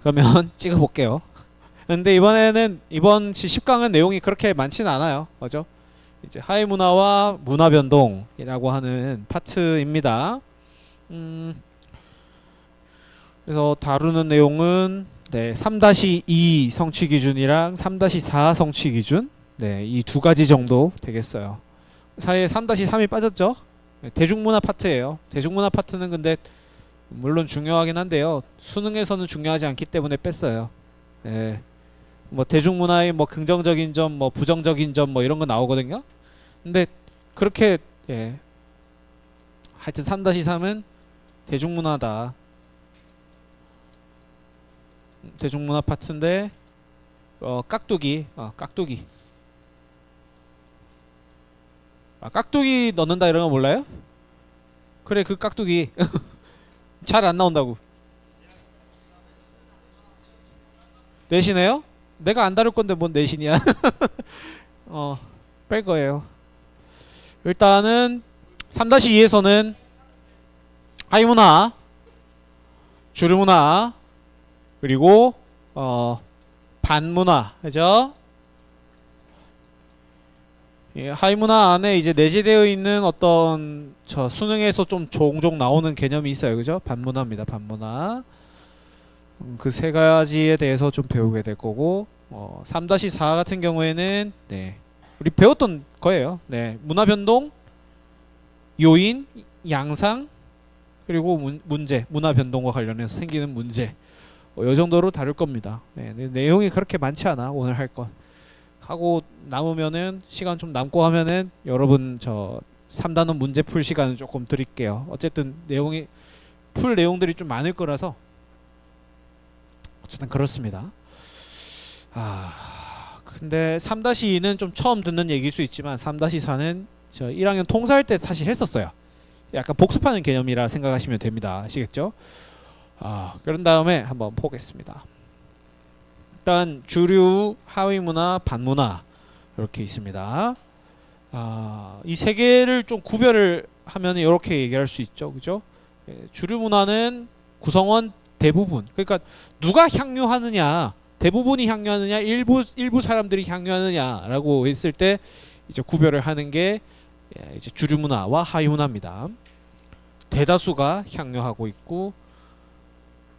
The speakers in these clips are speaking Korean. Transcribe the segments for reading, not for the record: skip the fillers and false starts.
그러면 찍어볼게요. 근데 이번 10강은 내용이 그렇게 많지는 않아요. 그죠? 이제 하위 문화와 문화 변동이라고 하는 파트입니다. 그래서 다루는 내용은 3-2 성취 기준이랑 3-4 성취 기준, 이 두 가지 정도 되겠어요. 사이에 3-3이 빠졌죠? 대중문화 파트예요. 대중문화 파트는 근데 물론 중요하긴 한데요. 수능에서는 중요하지 않기 때문에 뺐어요. 뭐 대중문화의 뭐 긍정적인 점, 뭐 부정적인 점, 뭐 이런 거 나오거든요. 근데 그렇게 하여튼 3-3은 대중문화다. 대중문화 파트인데 깍두기 깍두기 넣는다 이런 거 몰라요? 그래, 그 깍두기 잘 안 나온다고. 내신해요? 내가 안 다룰 건데 뭔 내신이야? 뺄 거예요. 일단은 3-2에서는 하위문화, 주류문화, 그리고 반문화, 그죠? 하위문화 안에 이제 내재되어 있는 어떤 수능에서 좀 종종 나오는 개념이 있어요, 그죠? 반문화입니다, 반문화. 그 세 가지에 대해서 좀 배우게 될 거고, 3-4 같은 경우에는 우리 배웠던 거예요. 문화 변동, 요인, 양상, 그리고 문제, 문화 변동과 관련해서 생기는 문제. 이 정도로 다룰 겁니다. 내용이 그렇게 많지 않아. 오늘 할 건 하고 남으면은 시간 좀 남고 하면은 여러분 3단원 문제 풀 시간을 조금 드릴게요. 어쨌든 풀 내용들이 좀 많을 거라서 어쨌든 그렇습니다. 근데 3-2는 좀 처음 듣는 얘기일 수 있지만 3-4는 저 1학년 통사할 때 사실 했었어요. 약간 복습하는 개념이라 생각하시면 됩니다. 아시겠죠? 그런 다음에 한번 보겠습니다. 일단 주류, 하위문화, 반문화 이렇게 있습니다. 이 세 개를 좀 구별을 하면 이렇게 얘기할 수 있죠, 그죠? 주류 문화는 구성원 대부분, 그러니까 누가 향유하느냐, 대부분이 향유하느냐, 일부 사람들이 향유하느냐라고 했을 때 이제 구별을 하는 게 이제 주류 문화와 하위 문화입니다. 대다수가 향유하고 있고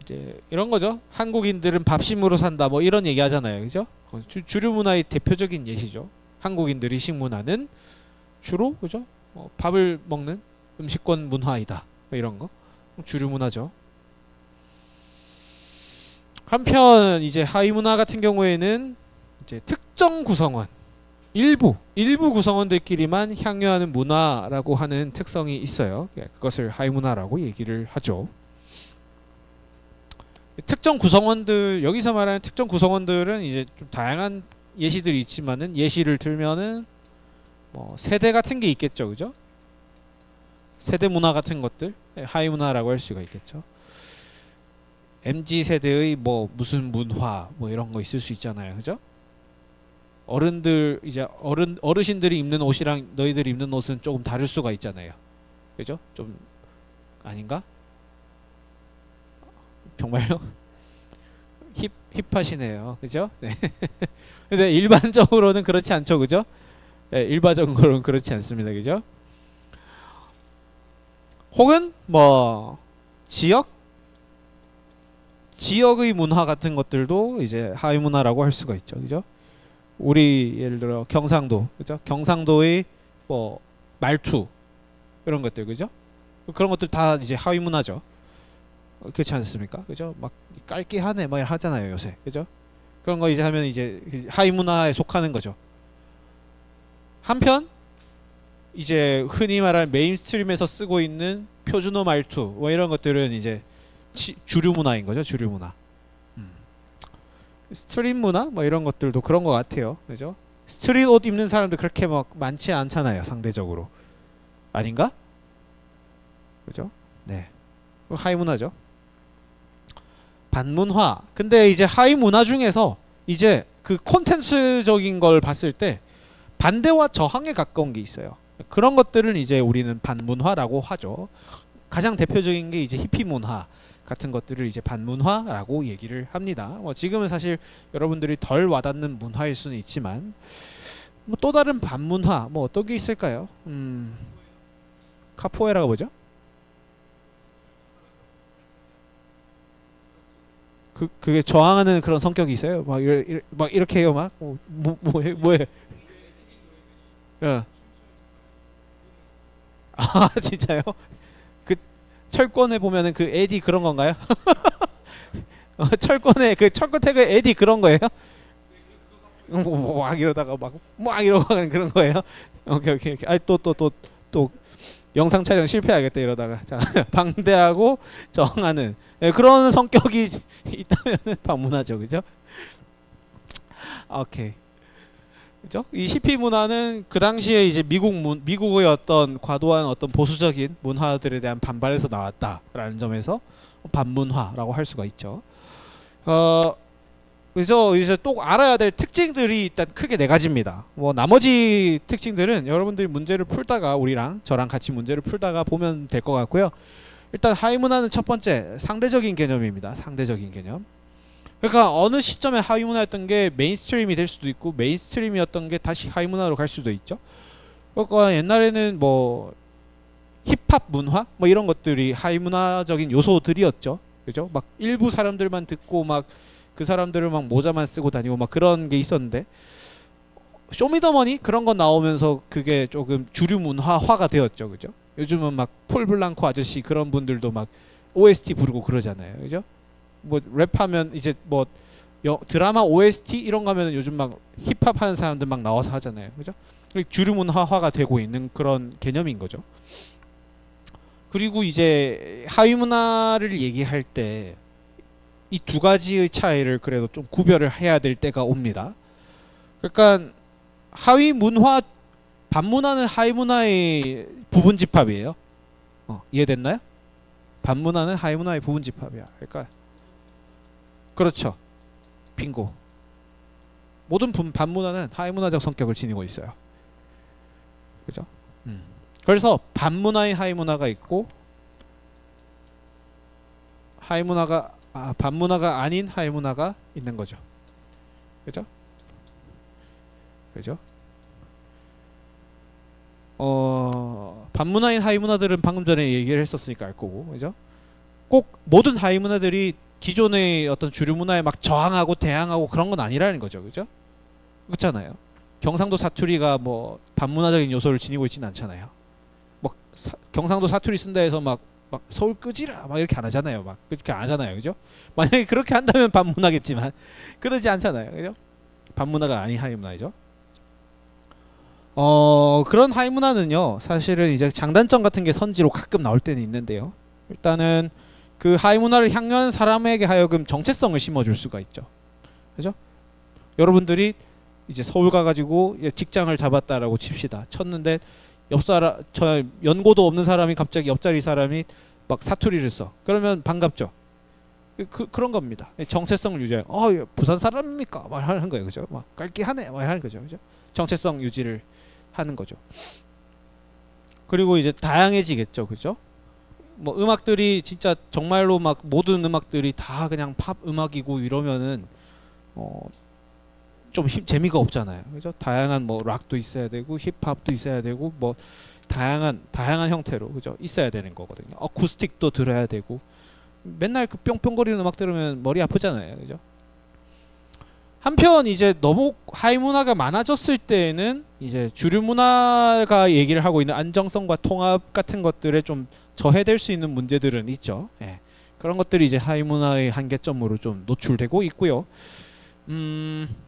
이제 이런 거죠. 한국인들은 밥심으로 산다, 뭐 이런 얘기 하잖아요, 그죠? 주류 문화의 대표적인 예시죠. 한국인들이 식문화는 주로 그죠? 밥을 먹는 음식권 문화이다, 뭐 이런 거 주류 문화죠. 한편 이제 하위 문화 같은 경우에는 이제 특정 구성원, 일부 구성원들끼리만 향유하는 문화라고 하는 특성이 있어요. 그것을 하위 문화라고 얘기를 하죠. 특정 구성원들, 여기서 말하는 특정 구성원들은 이제 좀 다양한 예시들이 있지만은 예시를 들면은 뭐 세대 같은 게 있겠죠, 그죠? 세대 문화 같은 것들 하위 문화라고 할 수가 있겠죠. MZ 세대의 뭐 무슨 문화 뭐 이런 거 있을 수 있잖아요, 그죠? 어른들 이제 어르신들이 입는 옷이랑 너희들이 입는 옷은 조금 다를 수가 있잖아요, 그죠? 좀 아닌가? 정말요? 힙하시네요, 그죠? 네. 근데 일반적으로는 그렇지 않죠, 그죠? 일반적으로는 그렇지 않습니다, 그죠? 혹은 뭐 지역의 문화 같은 것들도 이제 하위 문화라고 할 수가 있죠, 그죠? 우리 예를 들어 경상도, 그죠? 경상도의 뭐 말투 이런 것들, 그죠? 그런 것들 다 이제 하위 문화죠. 그렇지 않습니까? 그죠? 막 깔기 하네 막 하잖아요, 요새, 그죠? 그런 거 이제 하면 이제 하위 문화에 속하는 거죠. 한편 이제 흔히 말하는 메인스트림에서 쓰고 있는 표준어 말투 뭐 이런 것들은 이제 주류 문화인 거죠, 주류 문화. 스트릿 문화 뭐 이런 것들도 그런 것 같아요, 그죠? 스트릿 옷 입는 사람들 그렇게 막 많지 않잖아요, 상대적으로. 아닌가? 그죠? 네, 하위 문화죠. 반문화. 근데 이제 하위 문화 중에서 이제 그 콘텐츠적인 걸 봤을 때 반대와 저항에 가까운 게 있어요. 그런 것들은 이제 우리는 반문화라고 하죠. 가장 대표적인 게 이제 히피 문화가 같은 것들을 이제 반문화라고 얘기를 합니다. 뭐 지금은 사실 여러분들이 덜 와닿는 문화일 수는 있지만 뭐 또 다른 반문화 뭐 어떤 게 있을까요? 카포에라가 뭐죠? 그게 저항하는 그런 성격이 있어요. 막 이렇게 해요. 막 뭐해? 어. 아 진짜요? 그 철권에 보면은 그 에디 그런 건가요? 철권에 그 철권 태그 에디 그런 거예요? 막 이러다가 막 이러고 하는 그런 거예요? 오케이. 아또또 영상 촬영 실패하겠다 이러다가 자 방대하고 저항하는 그런 성격이 있다면 반문화죠, 그죠? 오케이. 그죠? 이 히피 문화는 그 당시에 이제 미국의 어떤 과도한 어떤 보수적인 문화들에 대한 반발에서 나왔다라는 점에서 반문화라고 할 수가 있죠. 그래서 이제 또 알아야 될 특징들이 일단 크게 네 가지입니다. 뭐 나머지 특징들은 여러분들이 문제를 풀다가 우리랑 저랑 같이 문제를 풀다가 보면 될 것 같고요. 일단 하위 문화는 첫 번째 상대적인 개념입니다. 상대적인 개념. 그러니까 어느 시점에 하위 문화였던 게 메인스트림이 될 수도 있고 메인스트림이었던 게 다시 하위 문화로 갈 수도 있죠. 그러니까 옛날에는 뭐 힙합 문화 뭐 이런 것들이 하위 문화적인 요소들이었죠. 그죠? 막 일부 사람들만 듣고 막 그 사람들을 막 모자만 쓰고 다니고 막 그런 게 있었는데 쇼미더머니 그런 거 나오면서 그게 조금 주류 문화화가 되었죠. 그죠? 요즘은 막 폴 블랑코 아저씨 그런 분들도 막 OST 부르고 그러잖아요. 그죠? 뭐 랩하면 이제 뭐 드라마 OST 이런 거 하면 요즘 막 힙합 하는 사람들 막 나와서 하잖아요. 그죠? 주류 문화화가 되고 있는 그런 개념인 거죠. 그리고 이제 하위 문화를 얘기할 때 이 두 가지의 차이를 그래도 좀 구별을 해야 될 때가 옵니다. 그러니까 하위 문화, 반문화는 하위 문화의 부분 집합이에요. 이해됐나요? 반문화는 하위 문화의 부분 집합이야. 그러니까 그렇죠. 빙고. 모든 반문화는 하위 문화적 성격을 지니고 있어요. 그죠? 그래서 반문화의 하위 문화가 있고 하위 문화가 반문화가 아닌 하위 문화가 있는 거죠. 그죠? 그죠? 반문화인 하위 문화들은 방금 전에 얘기를 했었으니까 알 거고, 그죠? 꼭 모든 하위 문화들이 기존의 어떤 주류 문화에 막 저항하고 대항하고 그런 건 아니라는 거죠, 그죠? 그렇잖아요. 경상도 사투리가 뭐 반문화적인 요소를 지니고 있지는 않잖아요. 뭐 경상도 사투리 쓴다 해서 막 서울 끄지라 막 이렇게 안 하잖아요. 막 그렇게 안 하잖아요, 그죠? 만약에 그렇게 한다면 반문화겠지만 그러지 않잖아요, 그죠? 반문화가 아닌 하위 문화이죠. 그런 하위 문화는요, 사실은 이제 장단점 같은 게 선지로 가끔 나올 때는 있는데요. 일단은 그 하위 문화를 향유한 사람에게 하여금 정체성을 심어줄 수가 있죠, 그죠? 여러분들이 이제 서울 가가지고 직장을 잡았다라고 칩시다. 쳤는데 저 연고도 없는 사람이 갑자기 옆자리 사람이 막 사투리를 써. 그러면 반갑죠. 그런 겁니다. 정체성을 유지해. 부산 사람입니까? 막 하는 거예요, 그죠? 막 깔기하네, 막 하는 거죠, 그죠? 정체성 유지를 하는 거죠. 그리고 이제 다양해지겠죠, 그죠? 뭐 음악들이 진짜 정말로 막 모든 음악들이 다 그냥 팝 음악이고 이러면은 좀 재미가 없잖아요, 그죠? 다양한 뭐 락도 있어야 되고 힙합도 있어야 되고 뭐 다양한 형태로, 그죠? 있어야 되는 거거든요. 어쿠스틱도 들어야 되고 맨날 그 뿅뿅거리는 음악 들으면 머리 아프잖아요, 그죠? 한편 이제 너무 하위 문화가 많아졌을 때에는 이제 주류 문화가 얘기를 하고 있는 안정성과 통합 같은 것들에 좀 저해될 수 있는 문제들은 있죠. 예. 그런 것들이 이제 하위 문화의 한계점으로 좀 노출되고 있고요.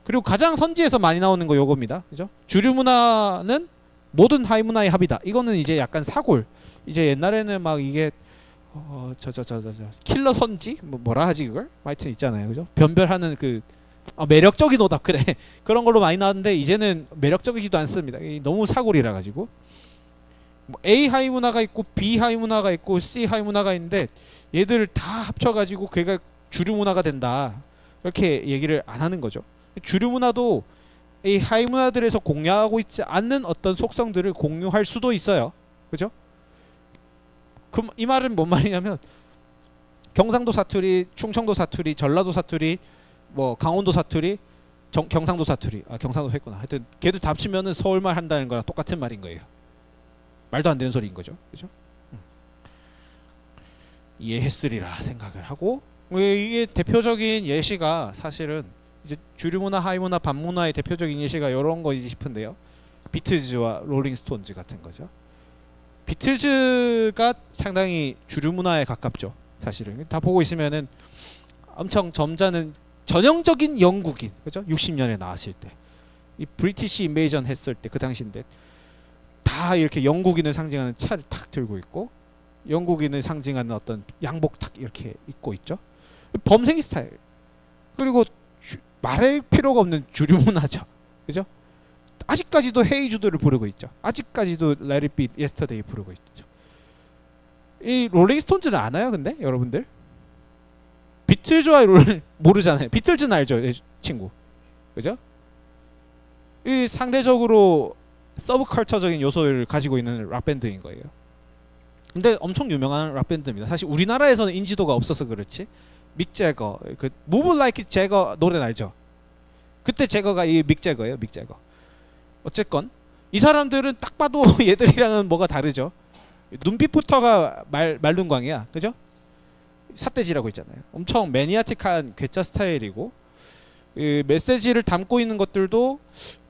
그리고 가장 선지에서 많이 나오는 거 요겁니다. 그죠? 주류 문화는 모든 하위 문화의 합이다. 이거는 이제 약간 사골. 이제 옛날에는 막 이게 킬러 선지 뭐라 하지 그걸? 하여튼 있잖아요. 그죠? 변별하는 그 매력적인 오답 그래. 그런 걸로 많이 나왔는데 이제는 매력적이지도 않습니다. 너무 사골이라 가지고. 뭐 A 하위 문화가 있고 B 하위 문화가 있고 C 하위 문화가 있는데 얘들을 다 합쳐 가지고 걔가 주류 문화가 된다. 이렇게 얘기를 안 하는 거죠. 주류 문화도 이 하위 문화들에서 공유하고 있지 않는 어떤 속성들을 공유할 수도 있어요. 그죠? 그럼 이 말은 뭔 말이냐면 경상도 사투리, 충청도 사투리, 전라도 사투리, 뭐 강원도 사투리, 경상도 사투리. 아 경상도 했구나. 하여튼 걔들 다 합치면은 서울말 한다는 거랑 똑같은 말인 거예요. 말도 안 되는 소리인 거죠. 그죠? 이해했으리라 생각을 하고, 이게 대표적인 예시가 사실은 이제 주류문화, 하이문화, 반문화의 대표적인 예시가 이런 거이지 싶은데요. 비틀즈와 롤링스톤즈 같은 거죠. 비틀즈가 상당히 주류문화에 가깝죠. 사실은 다 보고 있으면은 엄청 점잖은 전형적인 영국인, 그죠? 60년에 나왔을 때 이 브리티시 인베이전 했을 때 그 당시인데 다 이렇게 영국인을 상징하는 차를 탁 들고 있고 영국인을 상징하는 어떤 양복 탁 이렇게 입고 있죠. 범생이 스타일. 그리고 말할 필요가 없는 주류 문화죠. 그죠? 아직까지도 헤이 주드를 부르고 있죠. 아직까지도 Let It Be Yesterday 부르고 있죠. 이 롤링스톤즈는 아나요, 근데 여러분들? 비틀즈와 모르잖아요. 비틀즈는 알죠, 친구. 그죠? 이 상대적으로 서브컬처적인 요소를 가지고 있는 락 밴드인 거예요. 근데 엄청 유명한 락 밴드입니다. 사실 우리나라에서는 인지도가 없어서 그렇지. 믹 제거, 그 Move Like 제거 노래는 알죠? 그때 제거가 이 믹 제거예요, 믹 제거. 어쨌건 이 사람들은 딱 봐도 얘들이랑은 뭐가 다르죠. 눈빛부터가 말눈광이야, 그죠? 삿대질하고 있잖아요. 엄청 매니아틱한 괴짜 스타일이고, 이 메시지를 담고 있는 것들도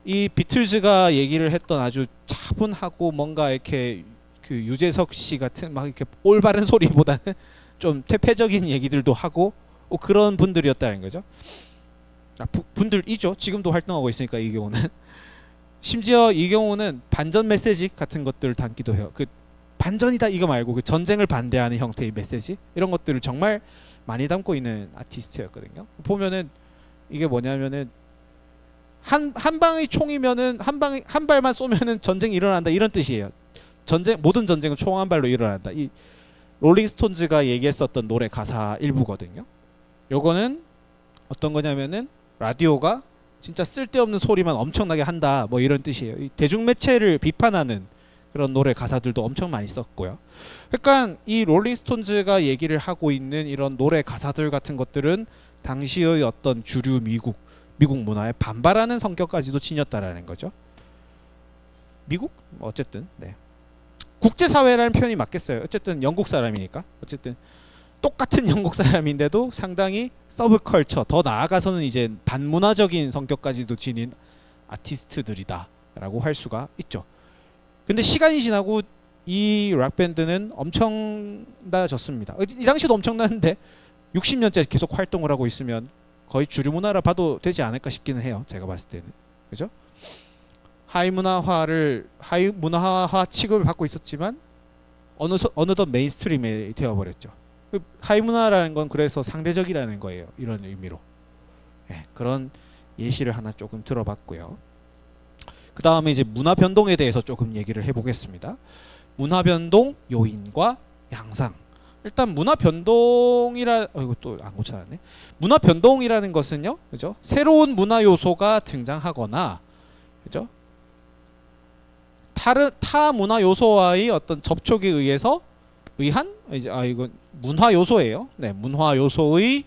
이 비틀즈가 얘기를 했던 아주 차분하고 뭔가 이렇게 그 유재석 씨 같은 막 이렇게 올바른 소리보다는 좀 퇴폐적인 얘기들도 하고 그런 분들이었다는 거죠. 분들이죠. 지금도 활동하고 있으니까 이 경우는. 심지어 이 경우는 반전 메시지 같은 것들을 담기도 해요. 그 반전이다 이거 말고 그 전쟁을 반대하는 형태의 메시지 이런 것들을 정말 많이 담고 있는 아티스트였거든요. 보면은 이게 뭐냐면은 한 방의 총이면은 한 발만 쏘면은 전쟁이 일어난다 이런 뜻이에요. 모든 전쟁은 총 한 발로 일어난다. 이 롤링스톤즈가 얘기했었던 노래 가사 일부거든요. 요거는 어떤 거냐면은 라디오가 진짜 쓸데없는 소리만 엄청나게 한다 뭐 이런 뜻이에요. 이 대중매체를 비판하는 그런 노래 가사들도 엄청 많이 썼고요. 그러니까 이 롤링스톤즈가 얘기를 하고 있는 이런 노래 가사들 같은 것들은 당시의 어떤 주류 미국 문화에 반발하는 성격까지도 지녔다라는 거죠. 미국? 어쨌든 네. 국제사회라는 표현이 맞겠어요. 어쨌든 영국 사람이니까. 어쨌든 똑같은 영국 사람인데도 상당히 서브컬처, 더 나아가서는 이제 반문화적인 성격까지도 지닌 아티스트들이다 라고 할 수가 있죠. 근데 시간이 지나고 이 락밴드는 엄청나졌습니다. 이 당시도 엄청났는데 60년째 계속 활동을 하고 있으면 거의 주류 문화라 봐도 되지 않을까 싶기는 해요. 제가 봤을 때는. 그죠? 하이문화화 취급을 받고 있었지만 어느덧 메인스트림이 되어버렸죠. 하이문화라는 건 그래서 상대적이라는 거예요. 이런 의미로. 네, 그런 예시를 하나 조금 들어봤고요. 그 다음에 이제 문화 변동에 대해서 조금 얘기를 해보겠습니다. 문화 변동 요인과 양상. 일단 문화 변동이라 이거 또 안 고쳐놨네. 문화 변동이라는 것은요, 그죠? 새로운 문화 요소가 등장하거나, 그죠? 타 문화 요소와의 어떤 접촉에 의한 이제 이건 문화 요소예요. 네, 문화 요소의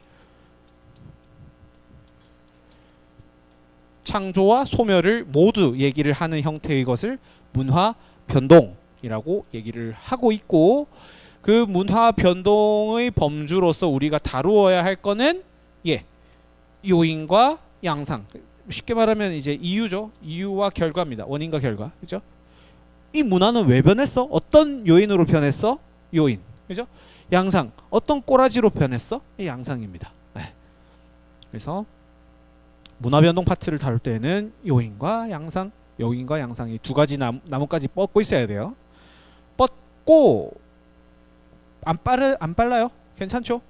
창조와 소멸을 모두 얘기를 하는 형태의 것을 문화 변동이라고 얘기를 하고 있고, 그 문화 변동의 범주로서 우리가 다루어야 할 거는 요인과 양상. 쉽게 말하면 이제 이유죠. 이유와 결과입니다. 원인과 결과. 그죠? 이 문화는 왜 변했어? 어떤 요인으로 변했어? 요인. 그죠? 양상. 어떤 꼬라지로 변했어? 이 양상입니다. 네. 그래서 문화 변동 파트를 다룰 때는 요인과 양상 이 두 가지 나뭇가지 뻗고 있어야 돼요. 뻗고 안 빨라요? 괜찮죠?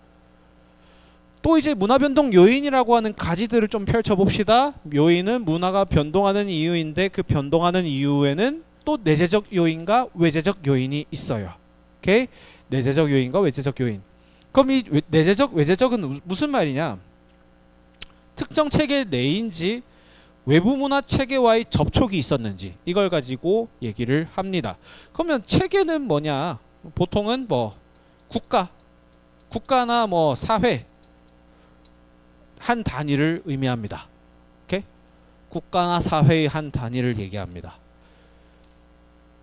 또 이제 문화 변동 요인이라고 하는 가지들을 좀 펼쳐봅시다. 요인은 문화가 변동하는 이유인데 그 변동하는 이유에는 또 내재적 요인과 외재적 요인이 있어요. 오케이? 내재적 요인과 외재적 요인. 그럼 이 내재적, 외재적은 무슨 말이냐? 특정 체계 내인지 외부 문화 체계와의 접촉이 있었는지 이걸 가지고 얘기를 합니다. 그러면 체계는 뭐냐? 보통은 뭐 국가, 국가나 뭐 사회 한 단위를 의미합니다. 오케이? 국가나 사회의 한 단위를 얘기합니다.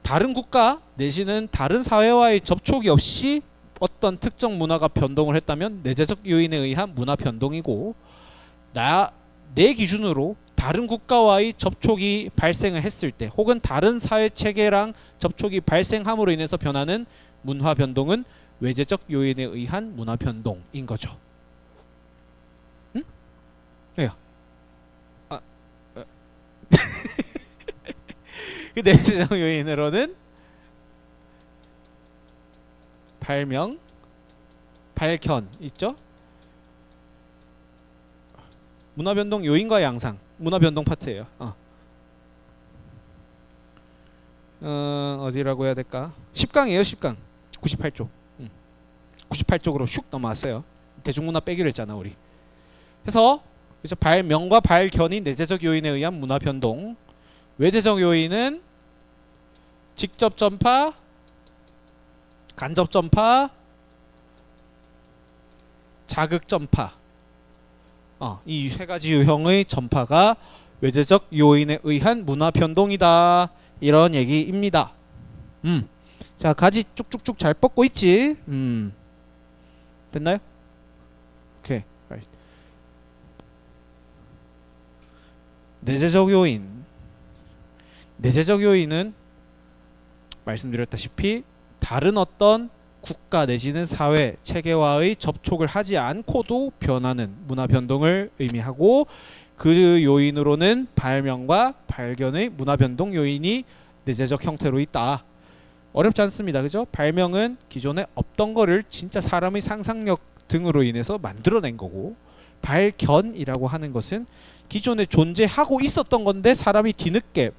다른 국가 내지는 다른 사회와의 접촉이 없이 어떤 특정 문화가 변동을 했다면 내재적 요인에 의한 문화 변동이고, 내 기준으로 다른 국가와의 접촉이 발생을 했을 때 혹은 다른 사회 체계랑 접촉이 발생함으로 인해서 변하는 문화 변동은 외재적 요인에 의한 문화 변동인 거죠. 응? 왜요? 아, 그 내재적 요인으로는 발명, 발견 있죠? 문화 변동 요인과 양상, 문화 변동 파트예요. 어디라고 해야 될까? 10강이에요, 10강. 98쪽. 98쪽으로 슉 넘어왔어요. 대중문화 빼기로 했잖아, 우리. 그래서 그래서 발명과 발견이 내재적 요인에 의한 문화 변동. 외재적 요인은 직접 전파, 간접 전파, 자극 전파. 이 세 가지 유형의 전파가 외재적 요인에 의한 문화 변동이다. 이런 얘기입니다. 자, 가지 쭉쭉쭉 잘 뻗고 있지? 됐나요? 오케이. right. 내재적 요인. 내재적 요인은 말씀드렸다시피 다른 어떤 국가 내지는 사회 체계와의 접촉을 하지 않고도 변하는 문화 변동을 의미하고, 그 요인으로는 발명과 발견의 문화 변동 요인이 내재적 형태로 있다. 어렵지 않습니다. 그죠? 발명은 기존에 없던 거를 진짜 사람의 상상력 등으로 인해서 만들어낸 거고, 발견이라고 하는 것은 기존에 존재하고 있었던 건데 사람이 뒤늦게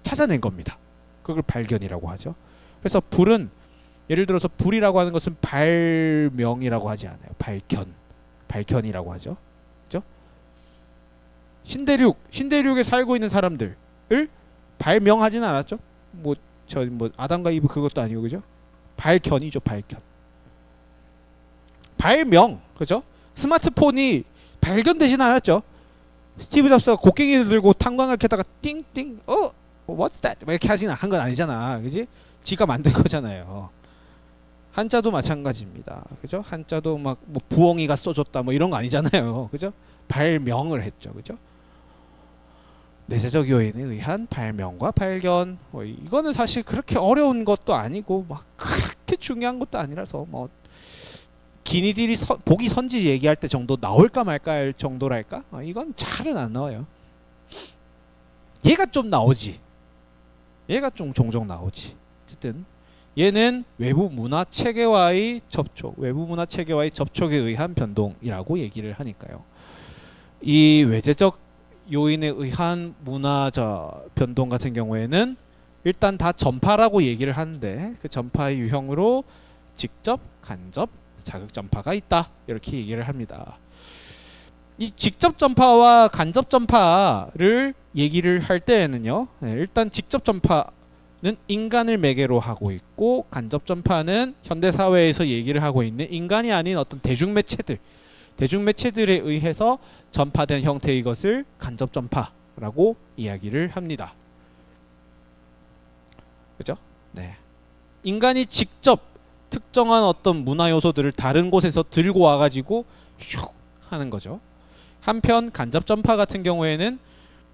찾아낸 겁니다. 그걸 발견이라고 하죠. 그래서 불은 예를 들어서 불이라고 하는 것은 발명이라고 하지 않아요. 발견이라고 하죠. 그죠? 신대륙에 살고 있는 사람들을 발명하지는 않았죠. 뭐 아담과 이브 그것도 아니고, 그죠? 발견이죠, 발견. 발명, 그죠? 스마트폰이 발견되지는 않았죠. 스티브 잡스가 곡괭이를 들고 탄광을 켜다가 띵띵, what's that? 이렇게 하지는 한 건 아니잖아, 그지? 지가 만든 거잖아요. 한자도 마찬가지입니다. 그죠? 한자도 막 뭐 부엉이가 써줬다 뭐 이런 거 아니잖아요. 그죠? 발명을 했죠. 그죠? 내재적 요인에 의한 발명과 발견. 이거는 사실 그렇게 어려운 것도 아니고 막 그렇게 중요한 것도 아니라서 뭐 기니들이 보기 선지 얘기할 때 정도 나올까 말까 할 정도랄까? 이건 잘은 안 나와요. 얘가 좀 나오지. 얘가 좀 종종 나오지. 어쨌든 얘는 외부 문화 체계와의 접촉, 외부 문화 체계와의 접촉에 의한 변동이라고 얘기를 하니까요. 이 외재적 요인에 의한 문화적 변동 같은 경우에는 일단 다 전파라고 얘기를 하는데, 그 전파의 유형으로 직접, 간접, 자극 전파가 있다. 이렇게 얘기를 합니다. 이 직접 전파와 간접 전파를 얘기를 할 때에는요, 일단 직접 전파는 인간을 매개로 하고 있고, 간접 전파는 현대 사회에서 얘기를 하고 있는 인간이 아닌 어떤 대중매체들에 의해서 전파된 형태의 것을 간접 전파라고 이야기를 합니다. 그죠? 네. 인간이 직접 특정한 어떤 문화 요소들을 다른 곳에서 들고 와가지고 슉 하는 거죠. 한편 간접 전파 같은 경우에는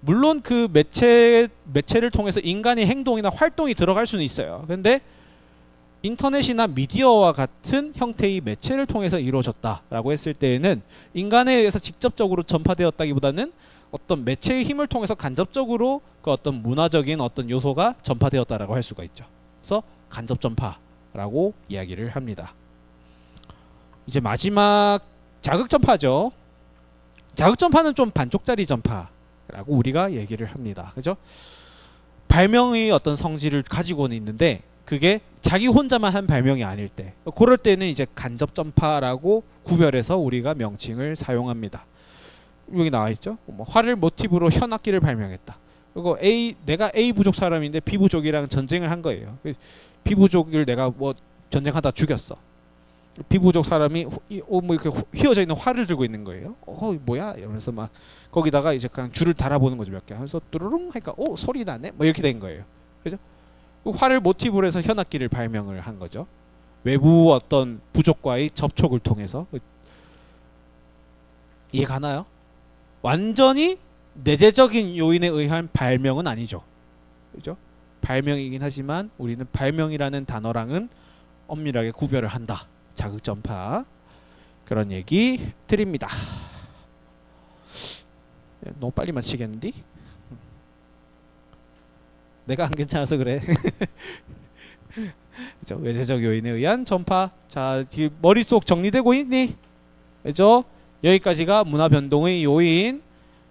물론 그 매체를 통해서 인간의 행동이나 활동이 들어갈 수는 있어요. 근데 인터넷이나 미디어와 같은 형태의 매체를 통해서 이루어졌다라고 했을 때에는 인간에 의해서 직접적으로 전파되었다기보다는 어떤 매체의 힘을 통해서 간접적으로 그 어떤 문화적인 어떤 요소가 전파되었다라고 할 수가 있죠. 그래서 간접 전파라고 이야기를 합니다. 이제 마지막 자극 전파죠. 자극 전파는 좀 반쪽짜리 전파라고 우리가 얘기를 합니다. 그죠? 발명의 어떤 성질을 가지고는 있는데 그게 자기 혼자만 한 발명이 아닐 때, 그럴 때는 이제 간접 전파라고 구별해서 우리가 명칭을 사용합니다. 여기 나와 있죠. 활을 모티브로 현악기를 발명했다. 그리고 내가 A 부족 사람인데 B 부족이랑 전쟁을 한 거예요. B 부족을 내가 뭐 전쟁하다 죽였어. 비부족 사람이 뭐 이렇게 휘어져 있는 활을 들고 있는 거예요. 뭐야? 이러면서 막 거기다가 이제 그냥 줄을 달아보는 거죠, 몇 개. 그래서 뚜루룽 하니까 소리 나네. 뭐 이렇게 된 거예요. 그죠? 그 활을 모티브로 해서 현악기를 발명을 한 거죠. 외부 어떤 부족과의 접촉을 통해서. 이해 가나요? 완전히 내재적인 요인에 의한 발명은 아니죠. 그죠? 발명이긴 하지만 우리는 발명이라는 단어랑은 엄밀하게 구별을 한다. 자극전파. 그런 얘기 드립니다. 너무 빨리 마치겠는데? 내가 안 괜찮아서 그래. 그죠? 외재적 요인에 의한 전파. 자, 머릿속 정리되고 있니? 그죠? 여기까지가 문화 변동의 요인.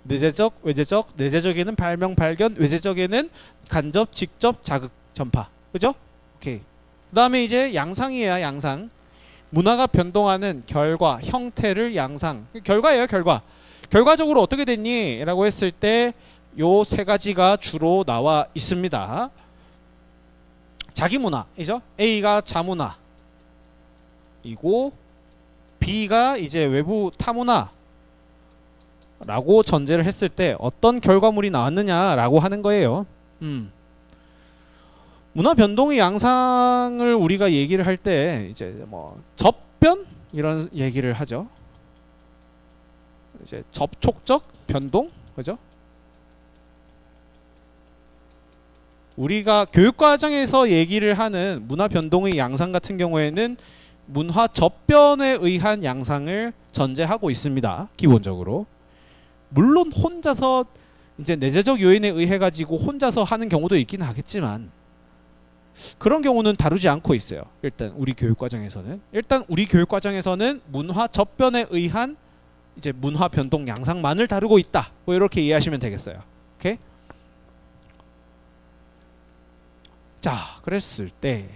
내재적, 외재적, 내재적에는 발명, 발견, 외재적에는 간접, 직접, 자극, 전파. 그죠? 오케이. 그 다음에 이제 양상이에요, 양상. 문화가 변동하는 결과, 형태를 양상. 결과예요, 결과. 결과적으로 어떻게 됐니? 라고 했을 때 요 세 가지가 주로 나와 있습니다. 자기 문화이죠. A가 자문화 이고 B가 이제 외부 타문화 라고 전제를 했을 때 어떤 결과물이 나왔느냐라고 하는 거예요. 문화 변동의 양상을 우리가 얘기를 할 때 이제 뭐 접변 이런 얘기를 하죠. 이제 접촉적 변동, 그죠? 우리가 교육 과정에서 얘기를 하는 문화 변동의 양상 같은 경우에는 문화 접변에 의한 양상을 전제하고 있습니다. 기본적으로. 물론 혼자서 이제 내재적 요인에 의해 가지고 혼자서 하는 경우도 있긴 하겠지만 그런 경우는 다루지 않고 있어요. 일단 우리 교육 과정에서는 문화 접변에 의한 이제 문화 변동 양상만을 다루고 있다. 뭐 이렇게 이해하시면 되겠어요. 오케이? 자, 그랬을 때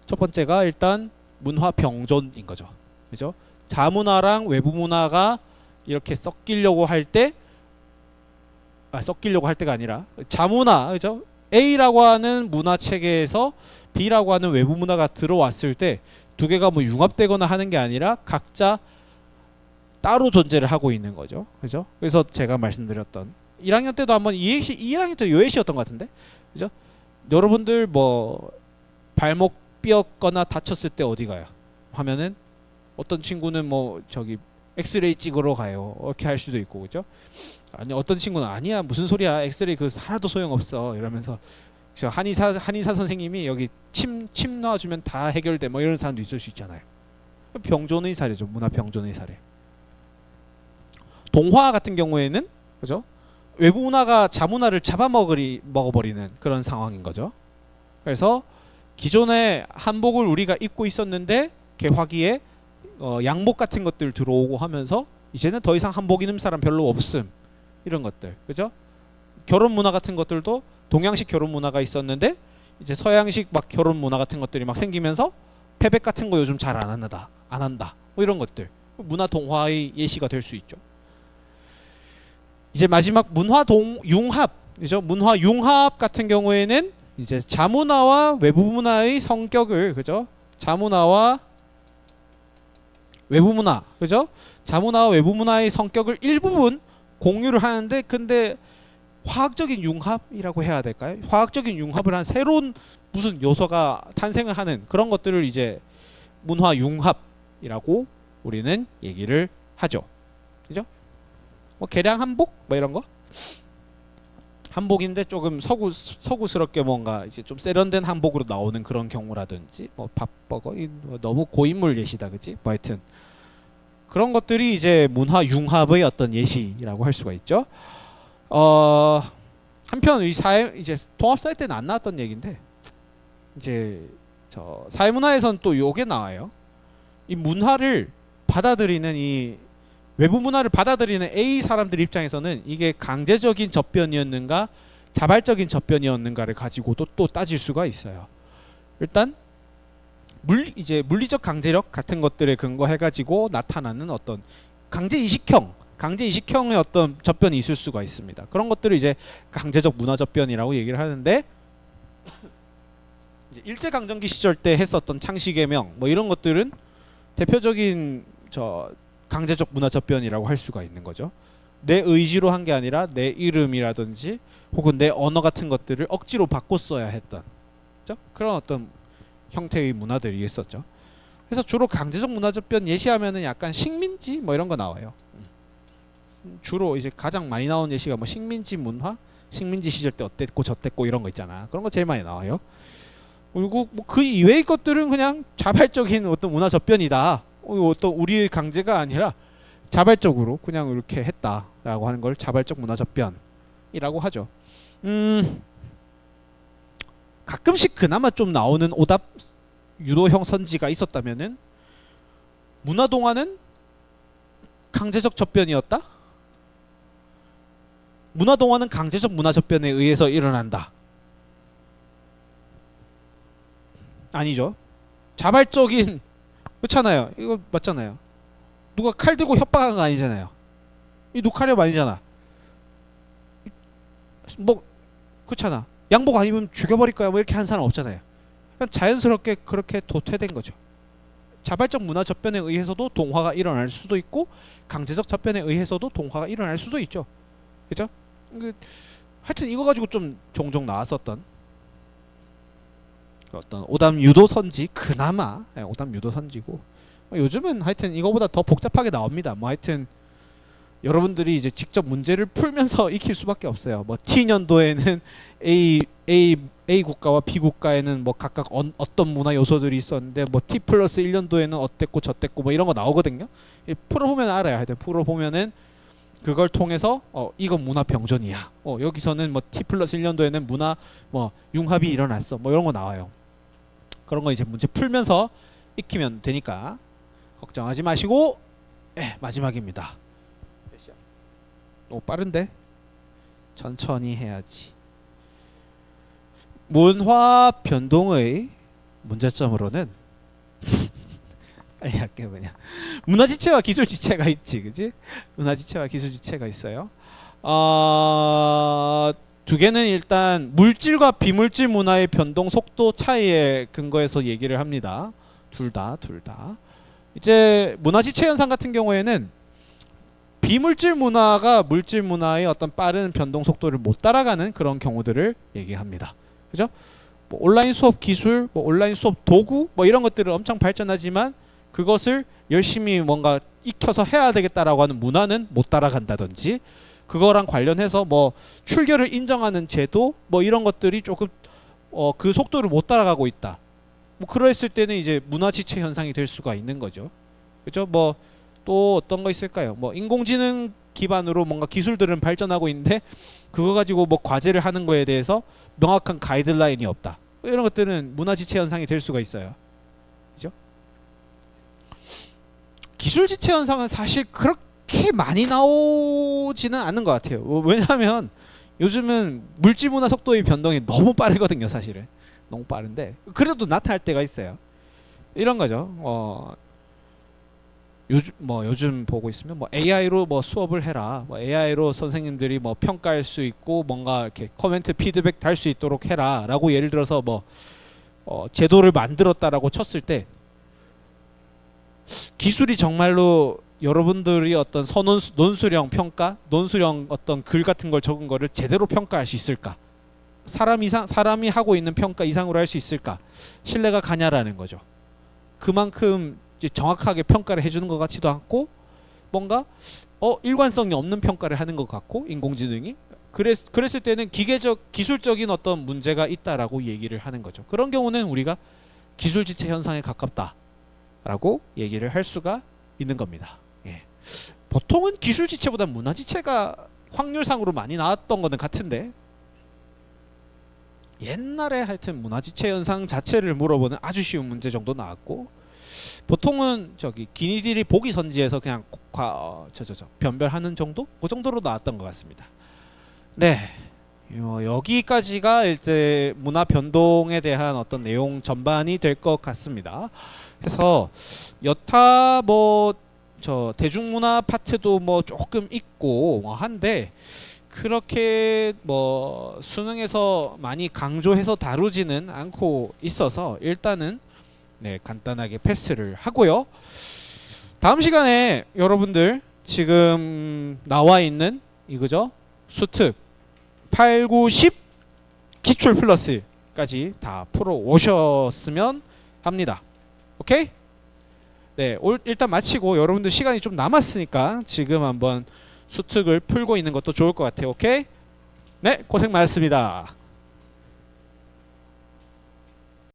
첫 번째가 일단 문화 병존인 거죠. 그죠? 자문화랑 외부 문화가 이렇게 섞이려고 할 때 섞이려고 할 때가 아니라 자문화, 그죠? A라고 하는 문화 체계에서 B라고 하는 외부 문화가 들어왔을 때 두 개가 뭐 융합되거나 하는 게 아니라 각자 따로 존재를 하고 있는 거죠. 그죠? 그래서 제가 말씀드렸던 1학년 때도 한번 2학년 때 요예시였던 것 같은데. 그죠? 여러분들 뭐 발목 삐었거나 다쳤을 때 어디 가요? 하면은 어떤 친구는 뭐 저기 엑스레이 찍으러 가요. 이렇게 할 수도 있고, 그죠? 아니 어떤 친구는 아니야 무슨 소리야 엑스레이 그 하나도 소용없어 이러면서 한의사 선생님이 여기 침 놔주면 다 해결돼 뭐 이런 사람도 있을 수 있잖아요. 병존의 사례죠. 문화 병존의 사례. 동화 같은 경우에는 그죠? 외부 문화가 자문화를 잡아먹어버리는 그런 상황인 거죠. 그래서 기존의 한복을 우리가 입고 있었는데 개화기에 양복 같은 것들 들어오고 하면서 이제는 더 이상 한복 입는 사람 별로 없음. 이런 것들. 그죠? 결혼 문화 같은 것들도 동양식 결혼 문화가 있었는데 이제 서양식 막 결혼 문화 같은 것들이 막 생기면서 패백 같은 거 요즘 잘 안 한다. 뭐 이런 것들. 문화 동화의 예시가 될 수 있죠. 이제 마지막 문화 융합이죠. 문화 융합 같은 경우에는 이제 자문화와 외부 문화의 성격을 그죠? 자문화와 외부 문화 그죠? 자문화와 외부 문화의 성격을 일부분 공유를 하는데 근데 화학적인 융합이라고 해야 될까요? 화학적인 융합을 한 새로운 무슨 요소가 탄생을 하는 그런 것들을 이제 문화 융합이라고 우리는 얘기를 하죠. 그죠? 뭐 개량 한복 뭐 이런 거 한복인데 조금 서구스럽게 뭔가 이제 좀 세련된 한복으로 나오는 그런 경우라든지 뭐 밥버거 너무 고인물 예시다 그지? 뭐 하여튼 그런 것들이 이제 문화 융합의 어떤 예시라고 할 수가 있죠. 한편 이 이제 통합 사이트는 안 나왔던 얘기인데 이제 저 사회문화에선 또 요게 나와요. 이 문화를 받아들이는 이 외부 문화를 받아들이는 A 사람들 입장에서는 이게 강제적인 접변이었는가 자발적인 접변이었는가를 가지고도 또 따질 수가 있어요. 일단 이제 물리적 강제력 같은 것들에 근거해가지고 나타나는 어떤 강제이식형의 어떤 접변이 있을 수가 있습니다. 그런 것들을 이제 강제적 문화 접변이라고 얘기를 하는데 이제 일제강점기 시절 때 했었던 창씨개명 뭐 이런 것들은 대표적인 저 강제적 문화 접변이라고 할 수가 있는 거죠. 내 의지로 한 게 아니라 내 이름이라든지 혹은 내 언어 같은 것들을 억지로 바꿔 써야 했던, 그죠? 그런 어떤 형태의 문화들이 있었죠. 그래서 주로 강제적 문화 접변 예시하면은 약간 식민지 뭐 이런 거 나와요. 주로 이제 가장 많이 나온 예시가 뭐 식민지 문화, 식민지 시절 때 어땠고 저땠고 이런 거 있잖아. 그런 거 제일 많이 나와요. 그리고 뭐 그 이외의 것들은 그냥 자발적인 어떤 문화 접변이다. 어떤 우리의 강제가 아니라 자발적으로 그냥 이렇게 했다라고 하는 걸 자발적 문화 접변이라고 하죠. 가끔씩 그나마 좀 나오는 오답 유도형 선지가 있었다면은 문화 동화는 강제적 접변이었다? 문화 동화는 강제적 문화 접변에 의해서 일어난다. 아니죠. 자발적인, 그렇잖아요. 이거 맞잖아요. 누가 칼 들고 협박한 거 아니잖아요. 이 누카렵 아니잖아. 뭐 그렇잖아. 양복 안 입으면 죽여버릴 거야. 뭐 이렇게 한 사람 없잖아요. 그냥 자연스럽게 그렇게 도태된 거죠. 자발적 문화 접변에 의해서도 동화가 일어날 수도 있고 강제적 접변에 의해서도 동화가 일어날 수도 있죠. 그죠? 하여튼 이거 가지고 좀 종종 나왔었던 어떤 오답 유도 선지, 그나마 오답 유도 선지고, 요즘은 하여튼 이거보다 더 복잡하게 나옵니다. 뭐 하여튼 여러분들이 이제 직접 문제를 풀면서 익힐 수밖에 없어요. 뭐 T년도에는 A 국가와 B 국가에는 뭐 각각 어떤 문화 요소들이 있었는데 뭐 T 플러스 1년도에는 어땠고 저땠고 뭐 이런 거 나오거든요. 풀어보면 알아요. 하여튼 풀어보면은 그걸 통해서 이건 문화 병존이야. 여기서는 뭐 T 플러스 1년도에는 문화 뭐 융합이 일어났어. 뭐 이런 거 나와요. 그런 거 이제 문제 풀면서 익히면 되니까 걱정하지 마시고, 마지막입니다. 빠른데? 천천히 해야지. 문화 변동의 문제점으로는 빨리 할게. 뭐냐, 문화 지체와 기술 지체가 있지, 그지? 문화 지체와 기술 지체가 있어요. 두 개는 일단 물질과 비물질 문화의 변동 속도 차이에 근거해서 얘기를 합니다. 둘 다. 이제 문화 지체 현상 같은 경우에는 비물질 문화가 물질 문화의 어떤 빠른 변동 속도를 못 따라가는 그런 경우들을 얘기합니다. 그죠? 뭐 온라인 수업 기술, 뭐 온라인 수업 도구, 뭐 이런 것들은 엄청 발전하지만 그것을 열심히 뭔가 익혀서 해야 되겠다라고 하는 문화는 못 따라간다든지, 그거랑 관련해서 뭐 출결을 인정하는 제도, 뭐 이런 것들이 조금 그 속도를 못 따라가고 있다. 뭐 그랬을 때는 이제 문화 지체 현상이 될 수가 있는 거죠. 그죠? 뭐 또 어떤 거 있을까요? 뭐 인공지능 기반으로 뭔가 기술들은 발전하고 있는데 그거 가지고 뭐 과제를 하는 거에 대해서 명확한 가이드라인이 없다. 이런 것들은 문화 지체 현상이 될 수가 있어요. 그죠? 기술 지체 현상은 사실 그렇게 많이 나오지는 않는 것 같아요. 왜냐하면 요즘은 물질 문화 속도의 변동이 너무 빠르거든요. 사실은 너무 빠른데 그래도 나타날 때가 있어요. 이런 거죠. 요즘 보고 있으면 뭐 AI로 뭐 수업을 해라, 뭐 AI로 선생님들이 뭐 평가할 수 있고 뭔가 이렇게 코멘트 피드백 달 수 있도록 해라라고 예를 들어서 뭐 제도를 만들었다라고 쳤을 때 기술이 정말로 여러분들이 어떤 논술형 평가, 논술형 어떤 글 같은 걸 적은 거를 제대로 평가할 수 있을까? 사람이 하고 있는 평가 이상으로 할 수 있을까? 신뢰가 가냐라는 거죠. 그만큼 이제 정확하게 평가를 해주는 것 같지도 않고, 뭔가 일관성이 없는 평가를 하는 것 같고, 인공지능이 그랬을 때는 기술적인 어떤 문제가 있다라고 얘기를 하는 거죠. 그런 경우는 우리가 기술 지체 현상에 가깝다라고 얘기를 할 수가 있는 겁니다. 보통은 기술 지체보다 문화 지체가 확률상으로 많이 나왔던 거는 같은데, 옛날에 하여튼 문화 지체 현상 자체를 물어보는 아주 쉬운 문제 정도 나왔고, 보통은 기니들이 보기 선지에서 그냥 변별하는 정도? 그 정도로 나왔던 것 같습니다. 네, 여기까지가 이제 문화 변동에 대한 어떤 내용 전반이 될 것 같습니다. 그래서 여타 대중문화 파트도 뭐 조금 있고 한데 그렇게 뭐 수능에서 많이 강조해서 다루지는 않고 있어서 일단은 간단하게 패스를 하고요. 다음 시간에 여러분들 지금 나와 있는 이거죠? 수특 8, 9, 10 기출 플러스까지 다 풀어 오셨으면 합니다. 오케이? 네, 일단 마치고 여러분들 시간이 좀 남았으니까 지금 한번 수특을 풀고 있는 것도 좋을 것 같아요. 오케이? 네, 고생 많았습니다.